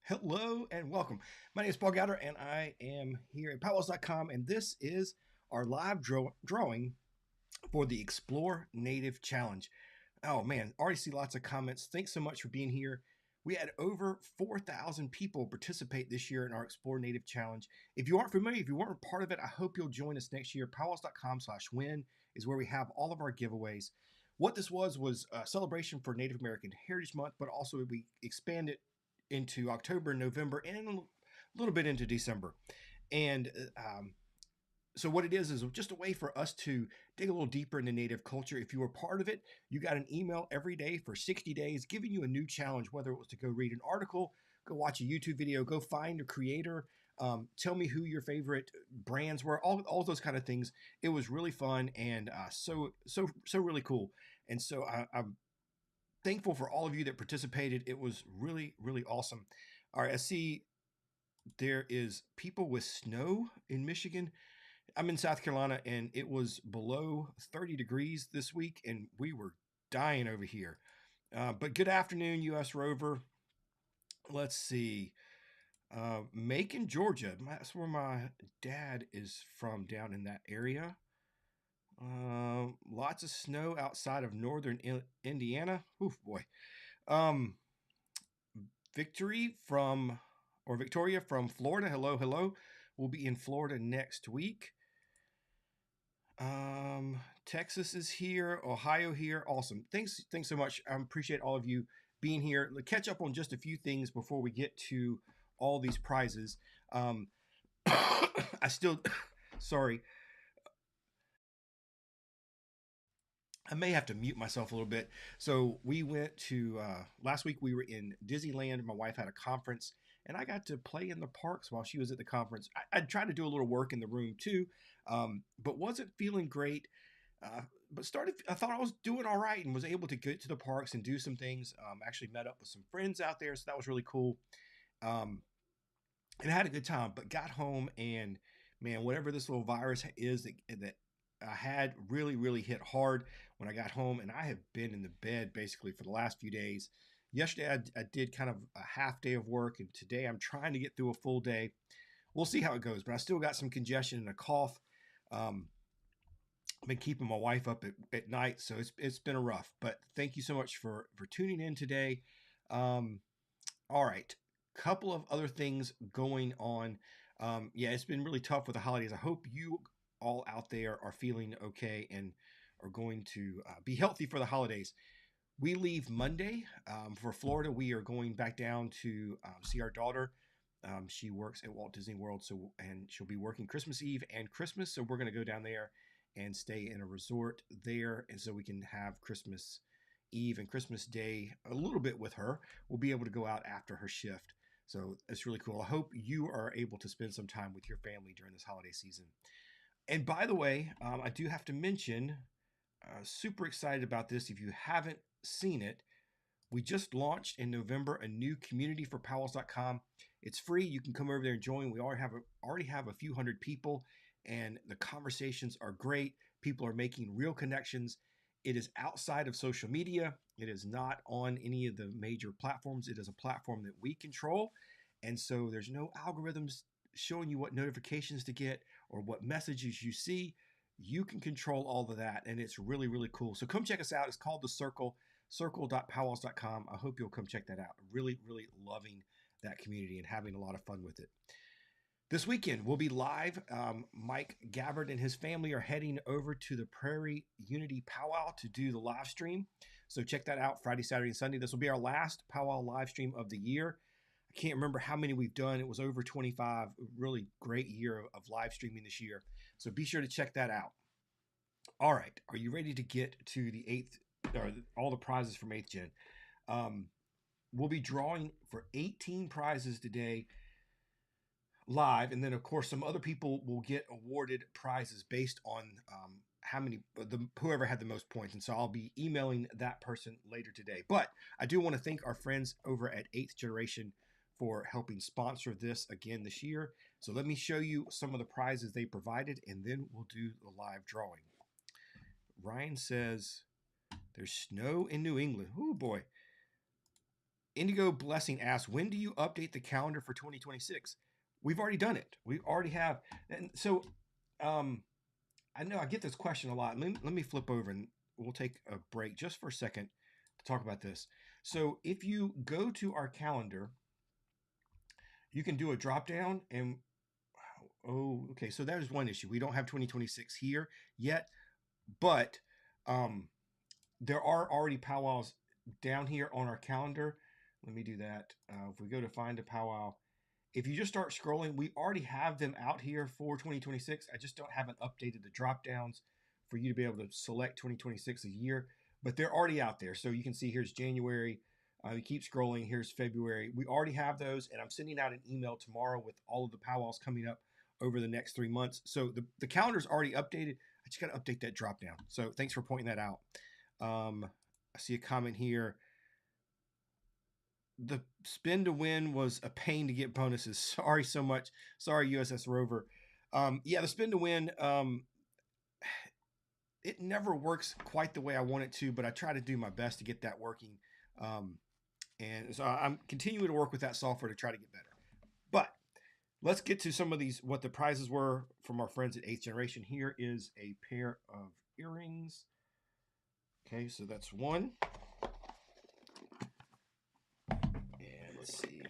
Hello and welcome. My name is Paul Gowder, and I am here at PowWows.com, and this is our live drawing for the Explore Native Challenge. Oh man, already see lots of comments. Thanks so much for being here. We had over 4,000 people participate this year in our Explore Native Challenge. If you aren't familiar, if you weren't part of it, I hope you'll join us next year. PowWows.com/win is where we have all of our giveaways. What this was a celebration for Native American Heritage Month, but also we expanded into October, November, and a little bit into December. And so what it is just a way for us to dig a little deeper into Native culture. If you were part of it, you got an email every day for 60 days giving you a new challenge, whether it was to go read an article, go watch a YouTube video, go find a creator, tell me who your favorite brands were, all those kind of things. It was really fun and so really cool. And so I'm thankful for all of you that participated. It was really, really awesome. All right, I see there is people with snow in Michigan. I'm in South Carolina and it was below 30 degrees this week and we were dying over here. But good afternoon, U.S. Rover. Let's see. Macon, Georgia. That's where my dad is from, down in that area. Lots of snow outside of northern Indiana. Oof, boy. Um, Victoria from Florida. Hello, hello. We'll be in Florida next week. Texas is here, Ohio here. Awesome. Thanks so much. I appreciate all of you being here. Let's catch up on just a few things before we get to all these prizes. I still, sorry, I may have to mute myself a little bit. So we went to last week. We were in Disneyland. My wife had a conference, and I got to play in the parks while she was at the conference. I tried to do a little work in the room too, but wasn't feeling great. But started. I thought I was doing all right, and was able to get to the parks and do some things. Actually met up with some friends out there, so that was really cool. Um, and I had a good time. But got home and man, whatever this little virus is that I had really hit hard when I got home, and I have been in the bed basically for the last few days. Yesterday, I did kind of a half day of work, and today I'm trying to get through a full day. We'll see how it goes, but I still got some congestion and a cough. Um, I've been keeping my wife up at night, so it's been a rough. But thank you so much for tuning in today. Um, all right, couple of other things going on. Yeah, it's been really tough with the holidays. I hope you all out there are feeling okay and are going to be healthy for the holidays. We leave Monday for Florida. We are going back down to see our daughter. She works at Walt Disney World, and she'll be working Christmas Eve and Christmas. So we're going to go down there and stay in a resort there, and so we can have Christmas Eve and Christmas Day a little bit with her. We'll be able to go out after her shift. So it's really cool. I hope you are able to spend some time with your family during this holiday season. And by the way, I do have to mention, super excited about this. If you haven't seen it, we just launched in November a new community for PowWows.com. It's free. You can come over there and join. We already have a few hundred people, and the conversations are great. People are making real connections. It is outside of social media. It is not on any of the major platforms. It is a platform that we control. And so there's no algorithms showing you what notifications to get or what messages you see. You can control all of that, and it's really cool. So come check us out. It's called The Circle, circle.powwows.com. I hope you'll come check that out. Really loving that community and having a lot of fun with it. This weekend, we'll be live. Mike Gabbard and his family are heading over to the Prairie Unity Powwow to do the live stream. So check that out Friday, Saturday, and Sunday. This will be our last powwow live stream of the year. I can't remember how many we've done. It was over 25. Really great year of live streaming this year. So be sure to check that out. All right. Are you ready to get to the all the prizes from 8th Gen? We'll be drawing for 18 prizes today live, and then of course some other people will get awarded prizes based on whoever had the most points, and so I'll be emailing that person later today. But I do want to thank our friends over at 8th Generation for helping sponsor this again this year. So let me show you some of the prizes they provided, and then we'll do the live drawing. Ryan says there's snow in New England. Oh boy. Indigo Blessing asks, when do you update the calendar for 2026? We've already done it. We already have. And so I know I get this question a lot. Let me flip over and we'll take a break just for a second to talk about this. So if you go to our calendar, you can do a drop down and oh, okay. So there's one issue. We don't have 2026 here yet, but um, there are already powwows down here on our calendar. Let me do that. If we go to find a powwow, if you just start scrolling, we already have them out here for 2026. I just haven't updated the drop downs for you to be able to select 2026 a year, but they're already out there. So you can see here's January. You keep scrolling. Here's February. We already have those, and I'm sending out an email tomorrow with all of the powwows coming up over the next 3 months. So the calendar's already updated. I just got to update that drop down. So thanks for pointing that out. I see a comment here. The spin to win was a pain to get bonuses. Sorry so much. Sorry, USS Rover. Yeah, the spin to win, it never works quite the way I want it to, but I try to do my best to get that working. And so I'm continuing to work with that software to try to get better. But let's get to some of these, what the prizes were from our friends at 8th Generation. Here is a pair of earrings. Okay, so that's one. And let's see.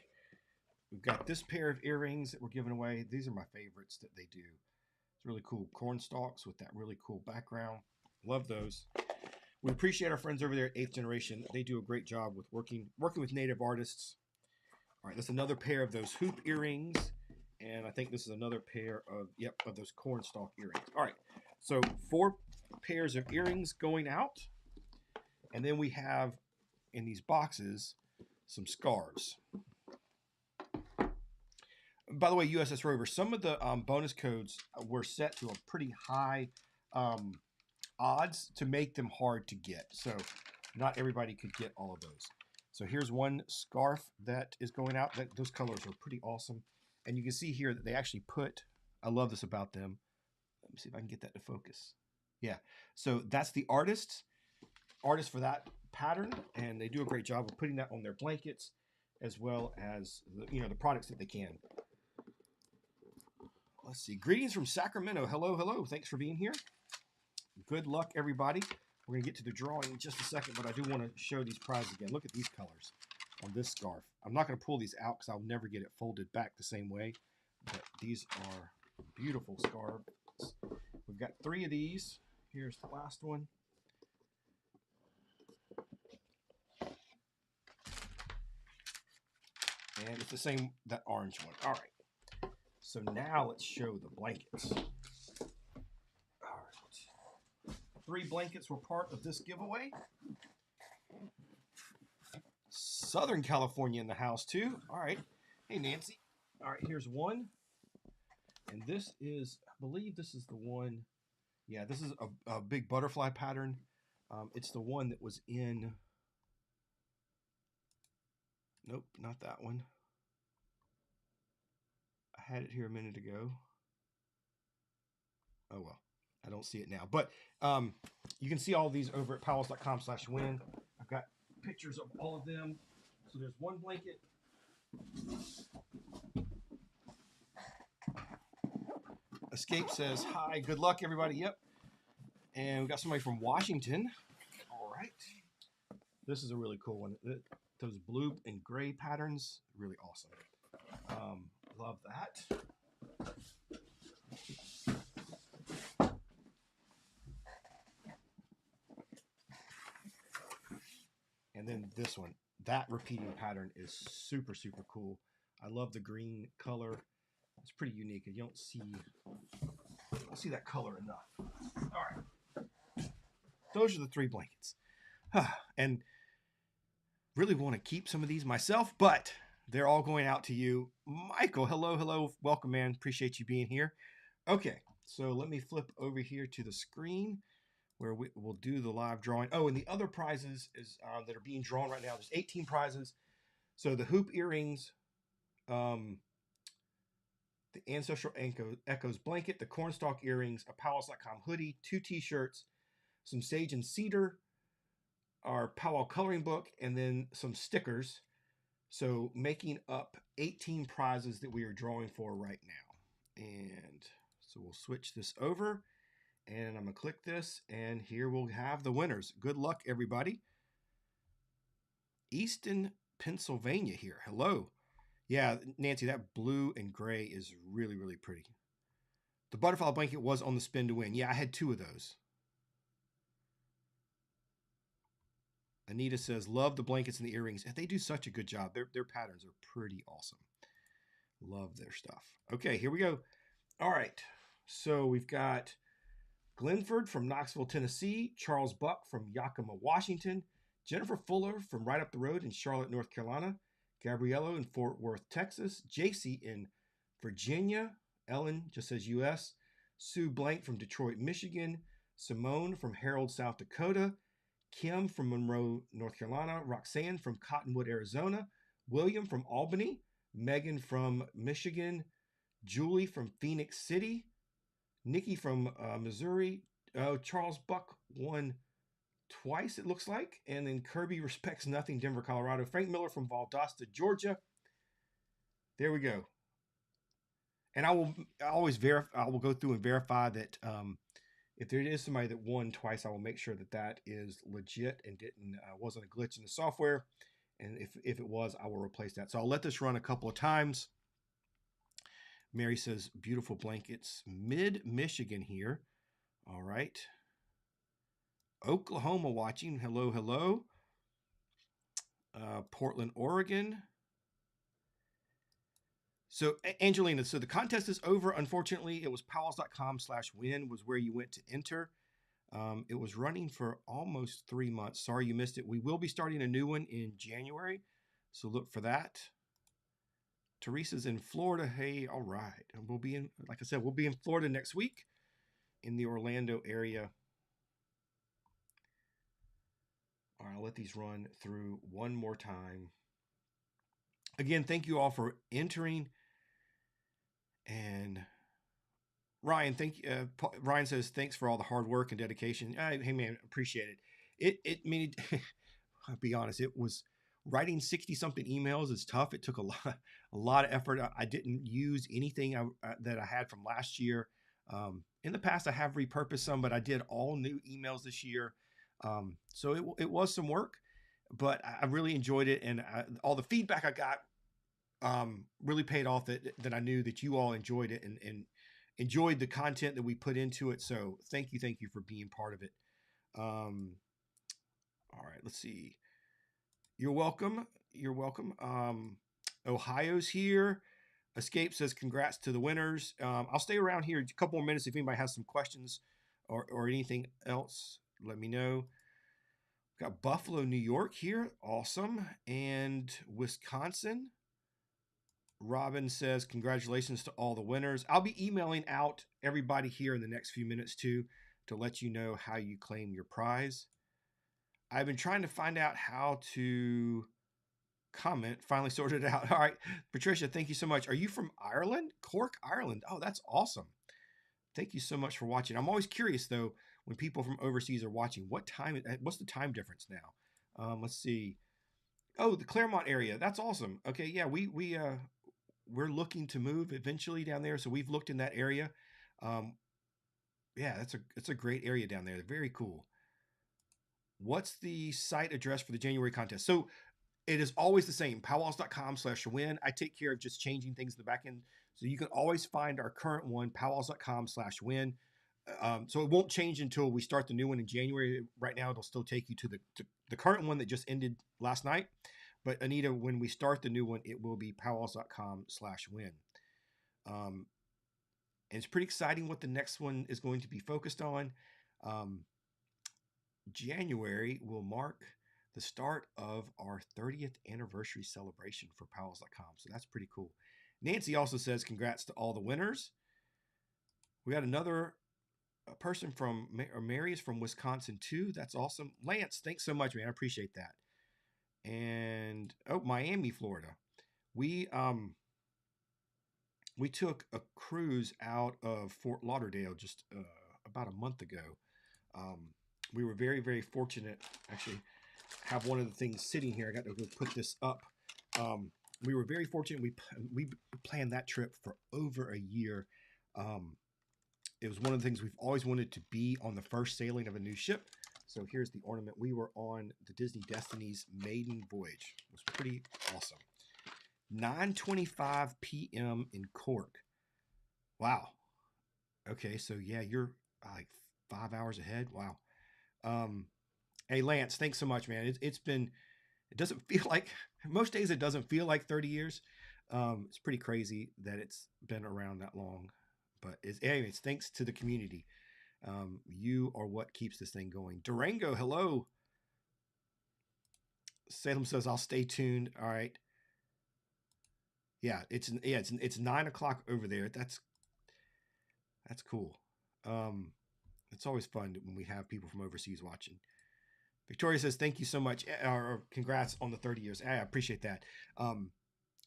We've got this pair of earrings that we're giving away. These are my favorites that they do. It's really cool. Corn stalks with that really cool background. Love those. We appreciate our friends over there at 8th Generation. They do a great job with working with native artists. All right, that's another pair of those hoop earrings. And I think this is another pair of those corn stalk earrings. All right, so 4 pairs of earrings going out. And then we have in these boxes some scarves. By the way, USS Rover, some of the bonus codes were set to a pretty high odds to make them hard to get. So not everybody could get all of those. So here's one scarf that is going out. Those colors are pretty awesome. And you can see here that they actually put, I love this about them. Let me see if I can get that to focus. Yeah. So that's the artist for that pattern. And they do a great job of putting that on their blankets as well as the products that they can. Let's see. Greetings from Sacramento. Hello, hello. Thanks for being here. Good luck, everybody. We're going to get to the drawing in just a second, but I do want to show these prizes again. Look at these colors on this scarf. I'm not going to pull these out because I'll never get it folded back the same way, but these are beautiful scarves. We've got 3 of these. Here's the last one. And it's the same, that orange one. All right. So now let's show the blankets. All right. 3 blankets were part of this giveaway. Southern California in the house too. All right. Hey, Nancy. All right, here's one. And this is, I believe this is the one. Yeah, this is a big butterfly pattern. It's the one that was in, nope, not that one. I had it here a minute ago. Oh, well, I don't see it now. But you can see all of these over at PowWows.com/win. I've got pictures of all of them. So there's one blanket. Escape says, hi, good luck, everybody. Yep. And we got somebody from Washington. All right. This is a really cool one. Those blue and gray patterns, really awesome. Love that. And then this one, that repeating pattern is super, super cool. I love the green color. It's pretty unique. You don't see that color enough. All right. Those are the 3 blankets. And really want to keep some of these myself, but they're all going out to you. Michael, hello, hello. Welcome, man. Appreciate you being here. Okay, so let me flip over here to the screen where we'll do the live drawing. Oh, and the other prizes is that are being drawn right now. There's 18 prizes. So the hoop earrings, the Ancestral Echoes blanket, the cornstalk earrings, a PowWows.com hoodie, 2 t-shirts, some sage and cedar, our powwow coloring book, and then some stickers. So making up 18 prizes that we are drawing for right now. And so we'll switch this over and I'm going to click this and here we'll have the winners. Good luck, everybody. Easton, Pennsylvania here. Hello. Yeah, Nancy, that blue and gray is really, really pretty. The butterfly blanket was on the spin to win. Yeah, I had 2 of those. Anita says, love the blankets and the earrings. They do such a good job. Their patterns are pretty awesome. Love their stuff. Okay, here we go. All right. So we've got Glenford from Knoxville, Tennessee, Charles Buck from Yakima, Washington, Jennifer Fuller from right up the road in Charlotte, North Carolina, Gabriello in Fort Worth, Texas, JC in Virginia, Ellen just says US, Sue Blank from Detroit, Michigan, Simone from Harold, South Dakota, Kim from Monroe, North Carolina, Roxanne from Cottonwood, Arizona, William from Albany, Megan from Michigan, Julie from Phoenix City, Nikki from Missouri. Charles Buck won twice, it looks like. And then Kirby Respects Nothing, Denver, Colorado. Frank Miller from Valdosta, Georgia. There we go. And I will always verify. I will go through and verify that if there is somebody that won twice, I will make sure that that is legit and didn't wasn't a glitch in the software. And if it was, I will replace that. So I'll let this run a couple of times. Mary says, beautiful blankets. Mid-Michigan here. All right. Oklahoma watching. Hello, hello. Portland, Oregon. So, Angelina, so the contest is over. Unfortunately, it was PowWows.com/win was where you went to enter. It was running for almost 3 months. Sorry you missed it. We will be starting a new one in January. So look for that. Teresa's in Florida. Hey, all right. And we'll be in, like I said, we'll be in Florida next week in the Orlando area. All right, I'll let these run through one more time. Again, thank you all for entering. And Ryan, Ryan says, thanks for all the hard work and dedication. Hey, man, appreciate it. I'll be honest, it was writing 60 something emails is tough. It took a lot of effort. I didn't use anything that I had from last year. In the past, I have repurposed some, but I did all new emails this year. So it was some work, but I really enjoyed it. And all the feedback I got really paid off that I knew that you all enjoyed it and enjoyed the content that we put into it. So thank you for being part of it. All right, let's see. You're welcome. You're welcome. Ohio's here. Escape says congrats to the winners. I'll stay around here a couple more minutes if anybody has some questions or anything else. Let me know. Got Buffalo, New York here. Awesome. And Wisconsin. Robin says congratulations to all the winners. I'll be emailing out everybody here in the next few minutes too to let you know how you claim your prize. I've been trying to find out how to comment. Finally sorted it out. All right, Patricia, thank you so much. Are you from Ireland? Cork, Ireland. Oh, that's awesome. Thank you so much for watching. I'm always curious though when people from overseas are watching. What's the time difference now? Let's see. Oh, the Claremont area. That's awesome. Okay, yeah, we're looking to move eventually down there, so we've looked in that area. Yeah, it's a great area down there. Very cool. What's the site address for the January contest? So it is always the same, PowWows.com/win. I take care of just changing things in the back end. So you can always find our current one, PowWows.com/win. So it won't change until we start the new one in January. Right now, it'll still take you to the current one that just ended last night. But Anita, when we start the new one, it will be PowWows.com/win. And it's pretty exciting what the next one is going to be focused on. January will mark the start of our 30th anniversary celebration for PowWows.com. So that's pretty cool. Nancy also says congrats to all the winners. We got another person from Mary is from Wisconsin too. That's awesome. Lance, thanks so much, man. I appreciate that. And Miami, Florida. We took a cruise out of Fort Lauderdale just about a month ago. We were very, very fortunate. Actually, have one of the things sitting here. I got to go put this up. Um, we were very fortunate. We planned that trip for over a year. Um, it was one of the things we've always wanted to be on the first sailing of a new ship. So here's the ornament. We were on the Disney Destiny's maiden voyage. It was pretty awesome. 9:25 p.m. in Cork. Wow. Okay, so yeah, you're like 5 hours ahead. Wow. Um, hey Lance, thanks so much, man. It's been. It doesn't feel like most days. It doesn't feel like 30 years. It's pretty crazy that it's been around that long. But anyways, thanks to the community. You are what keeps this thing going. Durango, hello. Salem says I'll stay tuned. All right. Yeah, it's 9 o'clock over there. That's cool. Um, it's always fun when we have people from overseas watching. Victoria says thank you so much, or congrats on the 30 years. I appreciate that.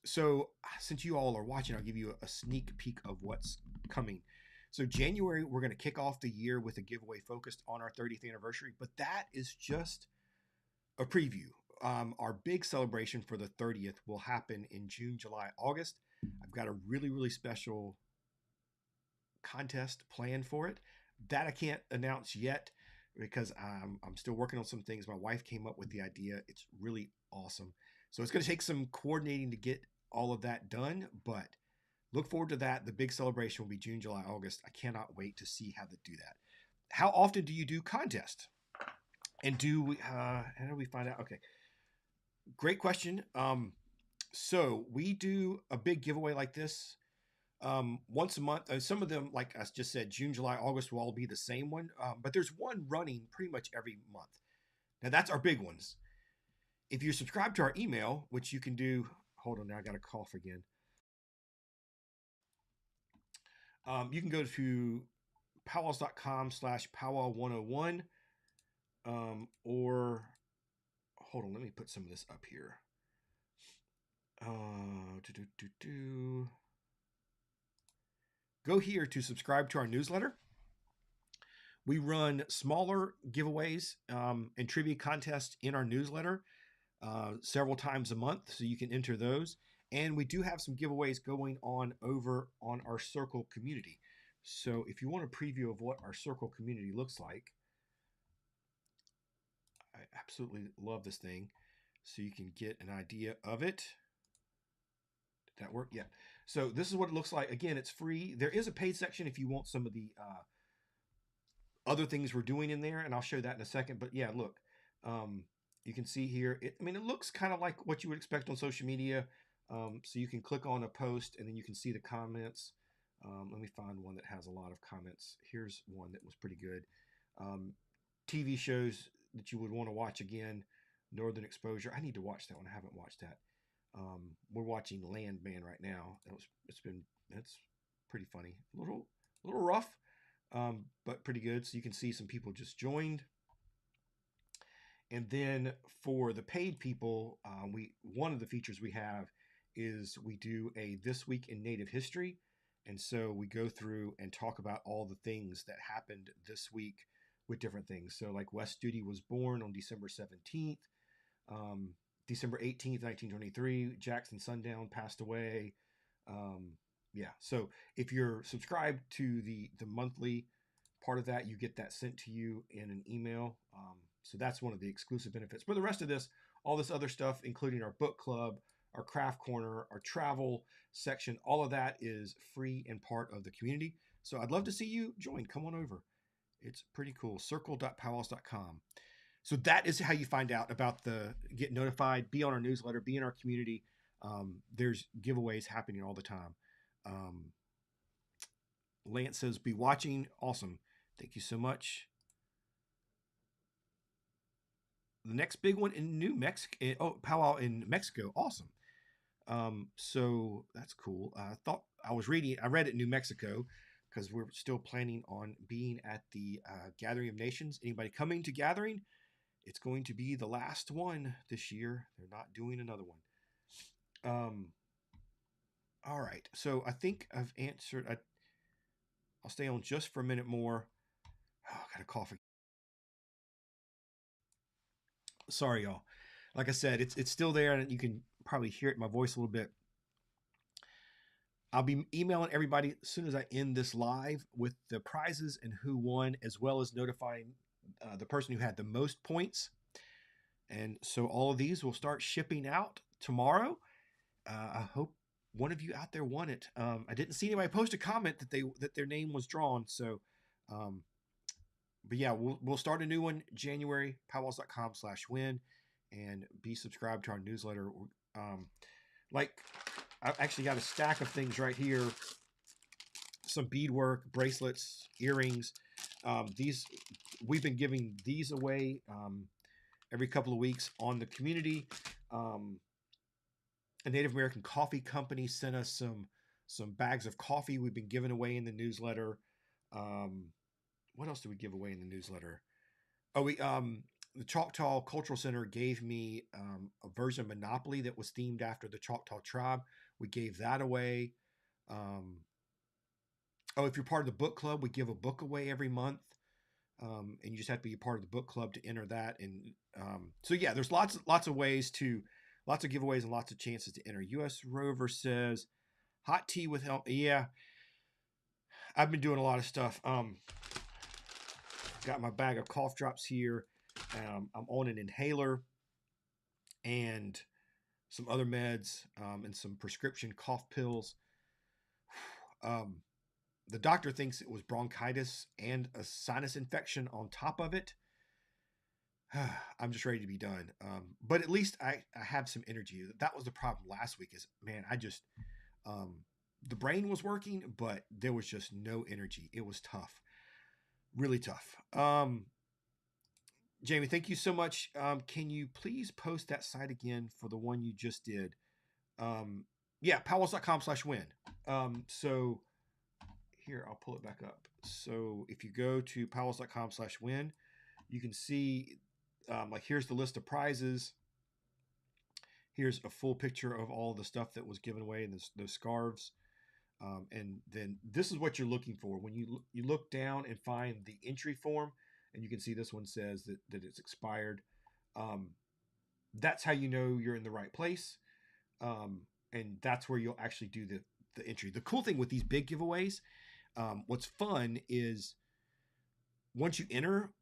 So since you all are watching, I'll give you a sneak peek of what's coming. So January, we're going to kick off the year with a giveaway focused on our 30th anniversary, but that is just a preview. Our big celebration for the 30th will happen in June, July, August. I've got a really, really special contest planned for it that I can't announce yet because I'm still working on some things. My wife came up with the idea. It's really awesome. So it's going to take some coordinating to get all of that done, but look forward to that. The big celebration will be June, July, August. I cannot wait to see how they do that. How often do you do contests? And how do we find out? Okay, great question. So we do a big giveaway like this once a month. Some of them, like I just said, June, July, August will all be the same one. But there's one running pretty much every month. Now that's our big ones. If you subscribe to our email, which you can do, hold on, now I got to cough again. You can go to PowWows.com/powwow101, or hold on, let me put some of this up here. Go here to subscribe to our newsletter. We run smaller giveaways and trivia contests in our newsletter several times a month, so you can enter those. And we do have some giveaways going on over on our Circle community. So if you want a preview of what our Circle community looks like, I absolutely love this thing. So you can get an idea of it. Did that work? Yeah. So this is what it looks like. Again, it's free. There is a paid section if you want some of the other things we're doing in there, and I'll show that in a second. But yeah, look, you can see here. It looks kind of like what you would expect on social media. So you can click on a post, and then you can see the comments. Let me find one that has a lot of comments. Here's one that was pretty good. TV shows that you would want to watch again. Northern Exposure. I need to watch that one. I haven't watched that. We're watching Landman right now. It's pretty funny. A little rough, but pretty good. So you can see some people just joined. And then for the paid people, one of the features we have is we do a This Week in Native History. And so we go through and talk about all the things that happened this week with different things. So like Wes Studi was born on December 17th. December 18th, 1923, Jackson Sundown passed away. Yeah, so if you're subscribed to the monthly part of that, you get that sent to you in an email. So that's one of the exclusive benefits. But the rest of this, all this other stuff, including our book club, our craft corner, our travel section, all of that is free and part of the community. So I'd love to see you join. Come on over. It's pretty cool. Circle.powwows.com. So that is how you find out about get notified, be on our newsletter, be in our community. There's giveaways happening all the time. Lance says, be watching. Awesome. Thank you so much. The next big one in New Mexico. Oh, Powwow in Mexico. Awesome. So that's cool. I read it in New Mexico because we're still planning on being at the Gathering of Nations. Anybody coming to Gathering? It's going to be the last one this year. They're not doing another one. All right. So I think I've answered. I'll stay on just for a minute more. Oh, I got a cough. Sorry, y'all. Like I said, it's still there, and you can probably hear it in my voice a little bit. I'll be emailing everybody as soon as I end this live with the prizes and who won, as well as notifying the person who had the most points. And so all of these will start shipping out tomorrow. I hope one of you out there won it. I didn't see anybody post a comment that their name was drawn. So, but yeah, we'll start a new one January. PowWows.com/win, and be subscribed to our newsletter. Like I've actually got a stack of things right here. Some beadwork, bracelets, earrings. These we've been giving these away every couple of weeks on the community. A Native American coffee company sent us some bags of coffee we've been giving away in the newsletter. What else did we give away in the newsletter? Oh, the Choctaw Cultural Center gave me a version of Monopoly that was themed after the Choctaw tribe. We gave that away. If you're part of the book club, we give a book away every month. And you just have to be a part of the book club to enter that. And so yeah, there's lots of ways to, lots of giveaways and lots of chances to enter. U.S. Rover says, hot tea with help. Yeah, I've been doing a lot of stuff. Got my bag of cough drops here. I'm on an inhaler and some other meds and some prescription cough pills. The doctor thinks it was bronchitis and a sinus infection on top of it. I'm just ready to be done. But at least I have some energy. That was the problem last week is, man, I just, the brain was working, but there was just no energy. It was tough, really tough. Jamie, thank you so much. Can you please post that site again for the one you just did? Yeah, PowWows.com/win. So here, I'll pull it back up. So if you go to PowWows.com/win, you can see, like, here's the list of prizes. Here's a full picture of all the stuff that was given away in those scarves. And then this is what you're looking for. When you look down and find the entry form, and you can see this one says that it's expired. That's how you know you're in the right place. And that's where you'll actually do the entry. The cool thing with these big giveaways, what's fun is once you enter,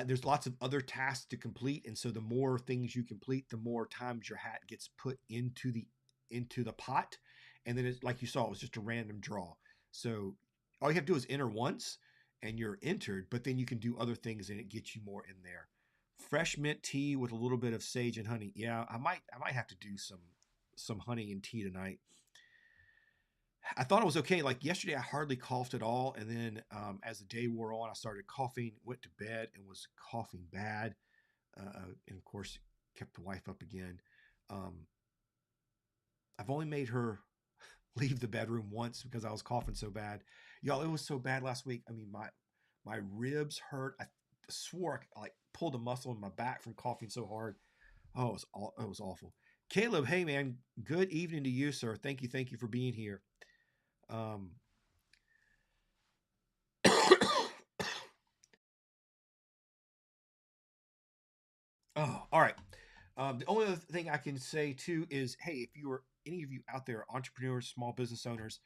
there's lots of other tasks to complete. And so the more things you complete, the more times your hat gets put into the pot. And then it's like you saw, it was just a random draw. So all you have to do is enter once and you're entered, but then you can do other things and it gets you more in there. Fresh mint tea with a little bit of sage and honey. Yeah, I might have to do some honey and tea tonight. I thought it was okay. Like yesterday, I hardly coughed at all. And then as the day wore on, I started coughing, went to bed and was coughing bad. And of course, kept the wife up again. I've only made her leave the bedroom once because I was coughing so bad. Y'all, it was so bad last week. I mean, my ribs hurt. I swore I like pulled a muscle in my back from coughing so hard. Oh, it was awful. Caleb, hey man, good evening to you, sir. Thank you for being here. Oh, all right. The only other thing I can say too is, hey, if you are any of you out there, entrepreneurs, small business owners,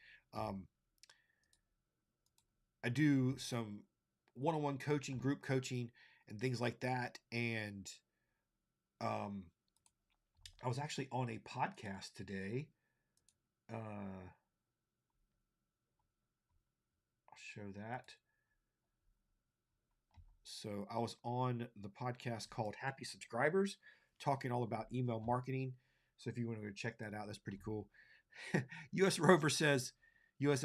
I do some one-on-one coaching, group coaching, and things like that. And I was actually on a podcast today. I'll show that. So I was on the podcast called Happy Subscribers, talking all about email marketing. So if you want to go check that out, that's pretty cool. USS Rover says, use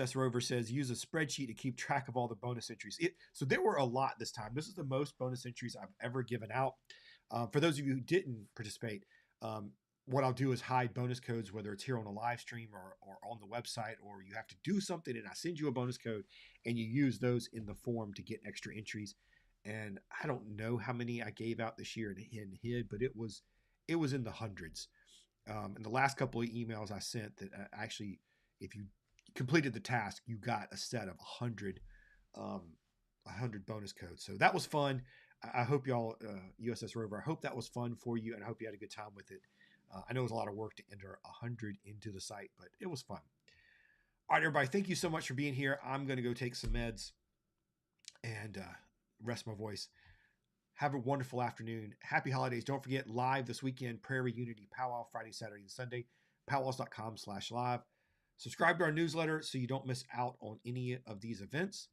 a spreadsheet to keep track of all the bonus entries. So there were a lot this time. This is the most bonus entries I've ever given out. For those of you who didn't participate, what I'll do is hide bonus codes, whether it's here on a live stream or on the website, or you have to do something and I send you a bonus code and you use those in the form to get extra entries. And I don't know how many I gave out this year and hid, but it was in the hundreds. And the last couple of emails I sent that actually, if you completed the task, you got a set of 100 bonus codes. So that was fun. I hope y'all, USS Rover, I hope that was fun for you, and I hope you had a good time with it. I know it was a lot of work to enter 100 into the site, but it was fun. All right, everybody, thank you so much for being here. I'm going to go take some meds and rest my voice. Have a wonderful afternoon. Happy holidays. Don't forget, live this weekend, Prairie Unity Powwow, Friday, Saturday, and Sunday. PowWows.com/live. Subscribe to our newsletter so you don't miss out on any of these events.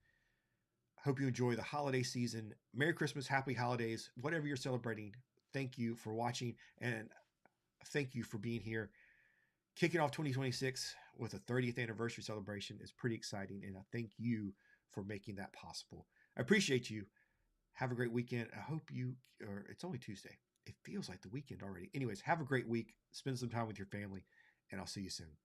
Hope you enjoy the holiday season. Merry Christmas, happy holidays, whatever you're celebrating. Thank you for watching, and thank you for being here. Kicking off 2026 with a 30th anniversary celebration is pretty exciting, and I thank you for making that possible. I appreciate you. Have a great weekend. I hope it's only Tuesday. It feels like the weekend already. Anyways, have a great week. Spend some time with your family, and I'll see you soon.